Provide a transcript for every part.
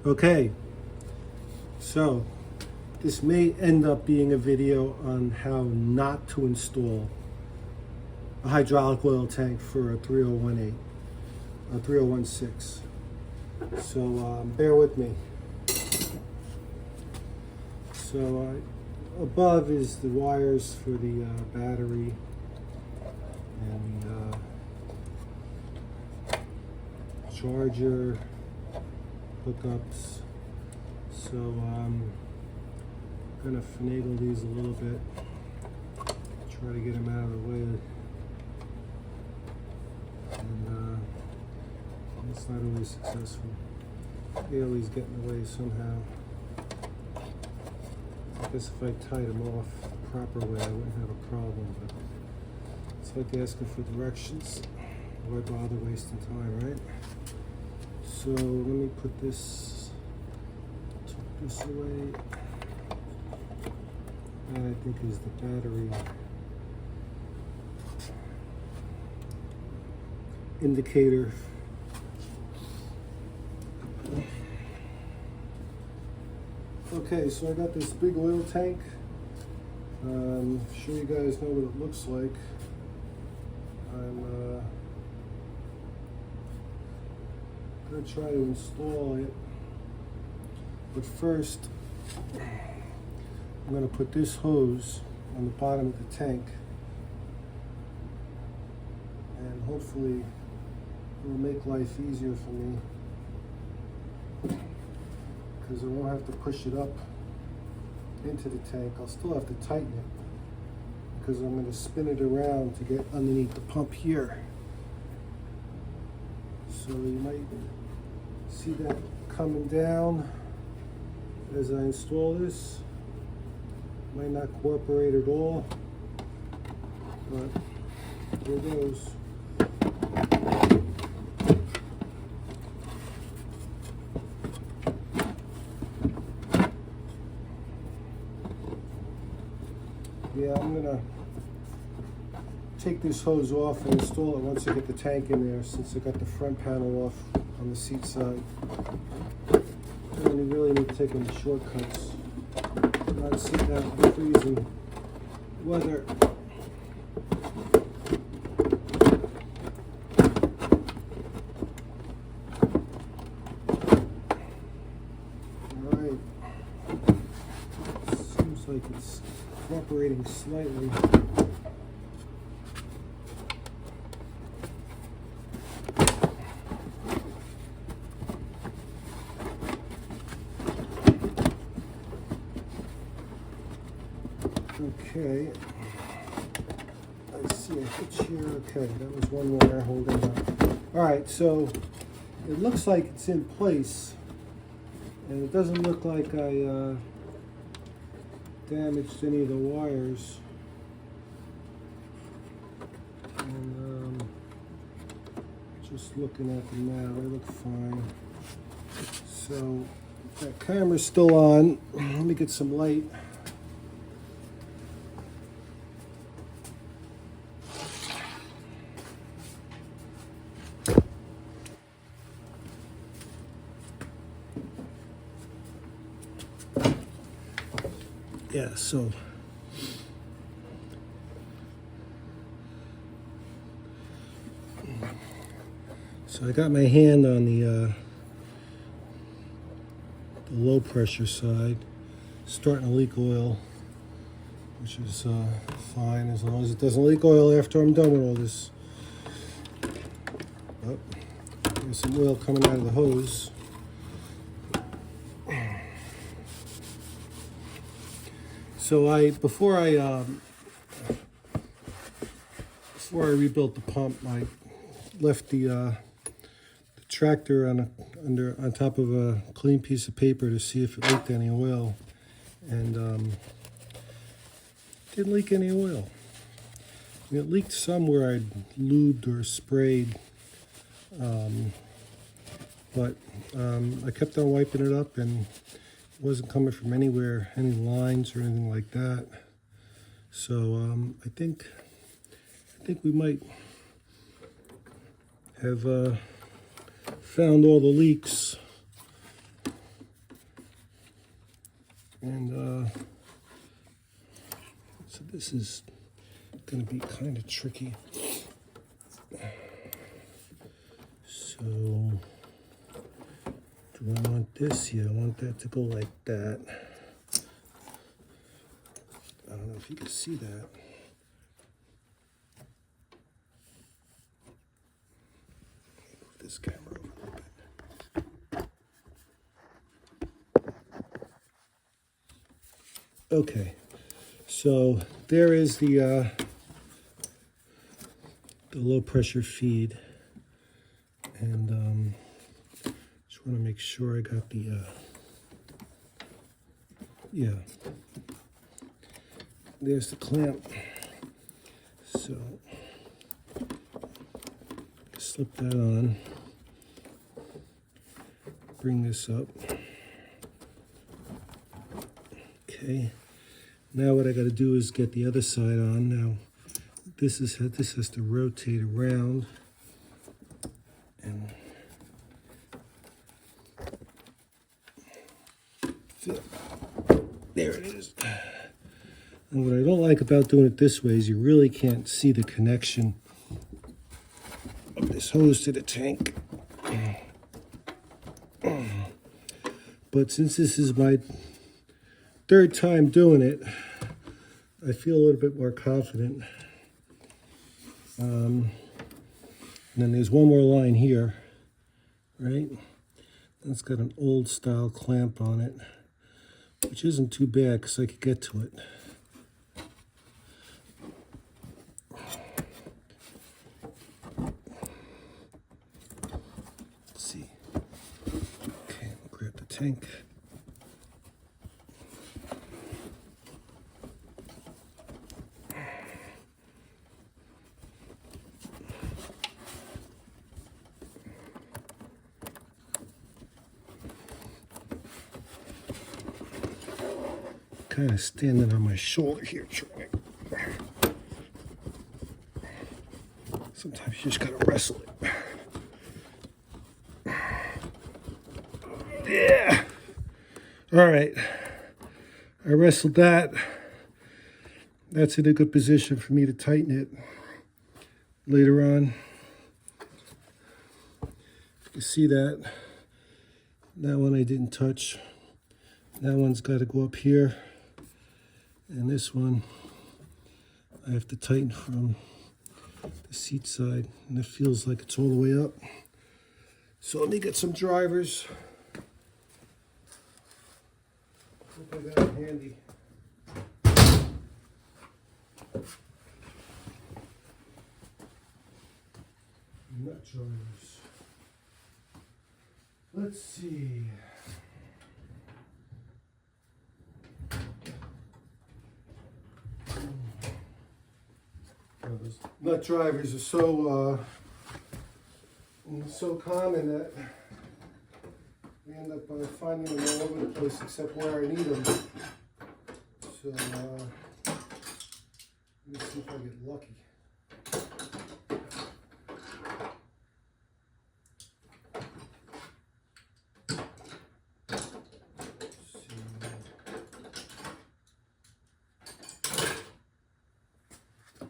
Okay, so this may end up being a video on how not to install a hydraulic oil tank for a 3018, a 3016. So bear with me. So above is the wires for the battery and charger hookups. So I'm gonna finagle these a little bit, try to get them out of the way, and it's not always successful. They always get in the way somehow. I guess if I tied them off the proper way, I wouldn't have a problem, but it's like asking for directions. Why bother wasting time, right? So let me put this, tuck this away. That I think is the battery indicator. Okay, so I got this big oil tank. Sure you guys know what it looks like. I'm gonna try to install it, but first I'm gonna put this hose on the bottom of the tank, and hopefully it will make life easier for me, because I won't have to push it up into the tank. I'll still have to tighten it because I'm going to spin it around to get underneath the pump here. So you might see that coming down as I install this. Might not cooperate at all, but here goes. Yeah, I'm gonna take this hose off and install it once I get the tank in there, since I got the front panel off on the seat side. I only really need to take any shortcuts. I'm not sitting out in the freezing weather. Alright. Seems like it's cooperating slightly. Okay, I see a hitch here. Okay, that was one wire holding up. All right, so it looks like it's in place, and it doesn't look like I damaged any of the wires. And just looking at them now, they look fine. So that camera's still on. Let me get some light. Yeah, so I got my hand on the low pressure side, starting to leak oil, which is fine as long as it doesn't leak oil after I'm done with all this. Oh, there's some oil coming out of the hose. So before I rebuilt the pump, I left the tractor on top of a clean piece of paper to see if it leaked any oil, and didn't leak any oil. I mean, it leaked some where I'd lubed or sprayed, but I kept on wiping it up, and it wasn't coming from anywhere, any lines or anything like that. So I think we might have found all the leaks. And so this is going to be kind of tricky. So do I want this here? I want that to go like that. I don't know if you can see that. Move this camera over a little bit. Okay, so there is the low pressure feed, and just want to make sure I got the yeah. There's the clamp. So slip that on. Bring this up. Okay. Now what I got to do is get the other side on. Now this has to rotate around, and fit. There it is. And what I don't like about doing it this way is you really can't see the connection of this hose to the tank. But since this is my third time doing it, I feel a little bit more confident. And then there's one more line here, right? That's got an old style clamp on it, which isn't too bad because I could get to it. Let's see. Okay, we'll grab the tank. Kind of standing on my shoulder here, trying. Sometimes you just gotta wrestle it. Yeah. All right. I wrestled that. That's in a good position for me to tighten it later on. You can see that. That one I didn't touch. That one's got to go up here. And this one, I have to tighten from the seat side, and it feels like it's all the way up. So let me get some drivers. Hope I got it handy. Nut drivers. Let's see. Nut drivers are so common that we end up finding them all over the place except where I need them. So let me see if I get lucky.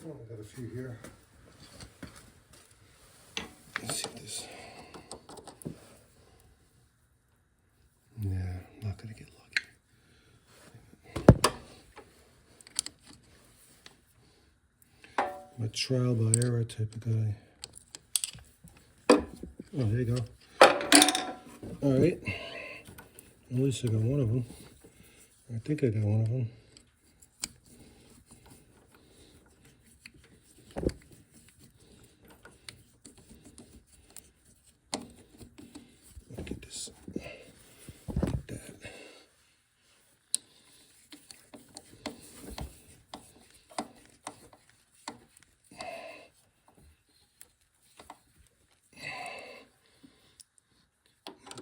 Oh, I got a few here. Let's see this. Yeah, I'm not gonna get lucky. I'm a trial by error type of guy. Oh, there you go. All right. At least I got one of them. I think I got one of them.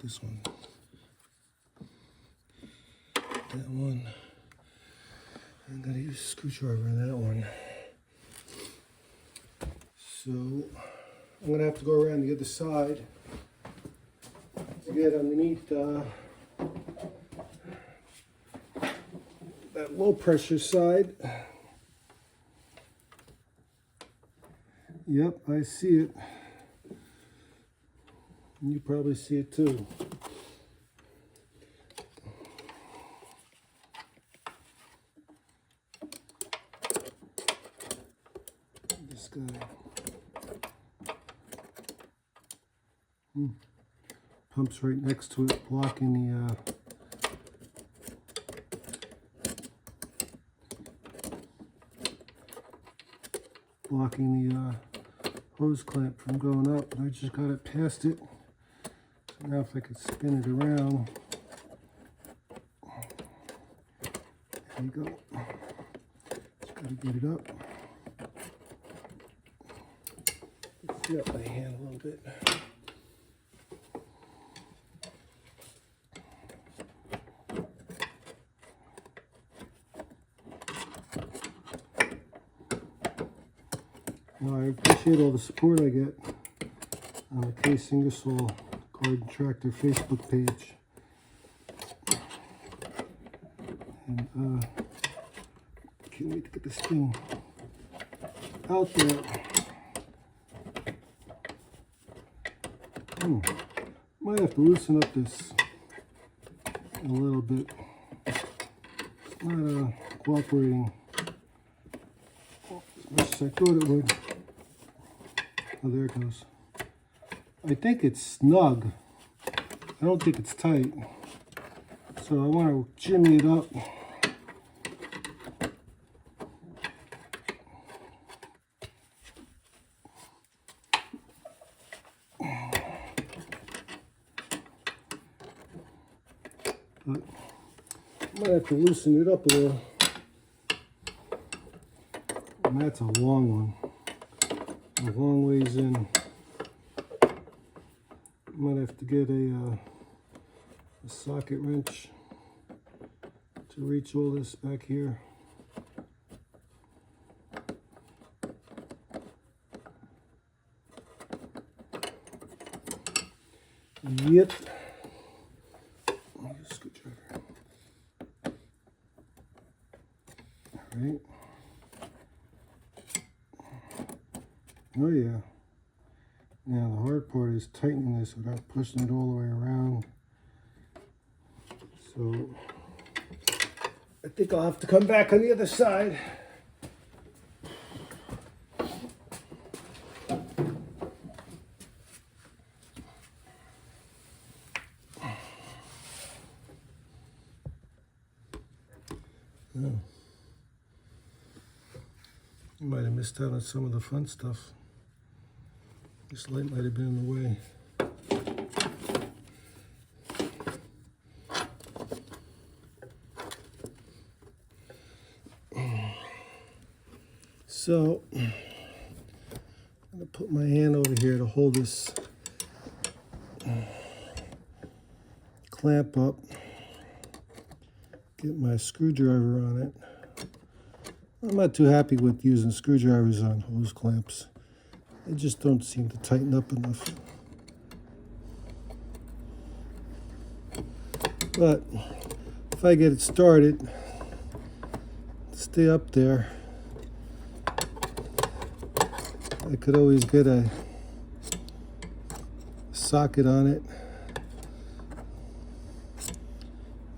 This one, that one. I'm gonna use a screwdriver on that one. So I'm gonna have to go around the other side to get underneath that low pressure side. Yep, I see it. You probably see it too. This guy. Pump's right next to it, blocking the hose clamp from going up. I just got it past it. So now if I could spin it around, there you go. Just got to get it up. Free up my hand a little bit. Well, I appreciate all the support I get on the Case Ingersoll Garden Tractor Facebook page. And can't wait to get this thing out there. Might have to loosen up this a little bit. It's not cooperating as much as I thought it would. Oh, there it goes. I think it's snug. I don't think it's tight. So I want to jimmy it up. But I might have to loosen it up a little. And that's a long one. A long ways in. Might have to get a socket wrench to reach all this back here. Yep. Use a screwdriver. All right. Oh yeah. Now the hard part is tightening this without pushing it all the way around. So I think I'll have to come back on the other side. Oh. You might have missed out on some of the fun stuff. This light might have been in the way. So, I'm going to put my hand over here to hold this clamp up. Get my screwdriver on it. I'm not too happy with using screwdrivers on hose clamps. They just don't seem to tighten up enough. But if I get it started, stay up there, I could always get a socket on it.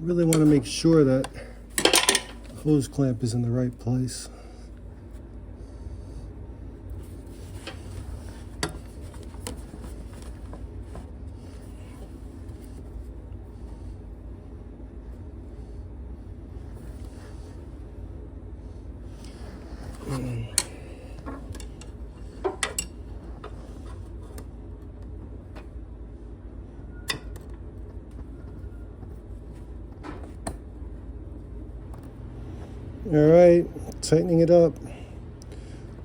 Really want to make sure that the hose clamp is in the right place. All right, tightening it up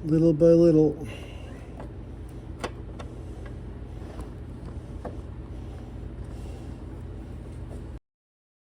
little by little.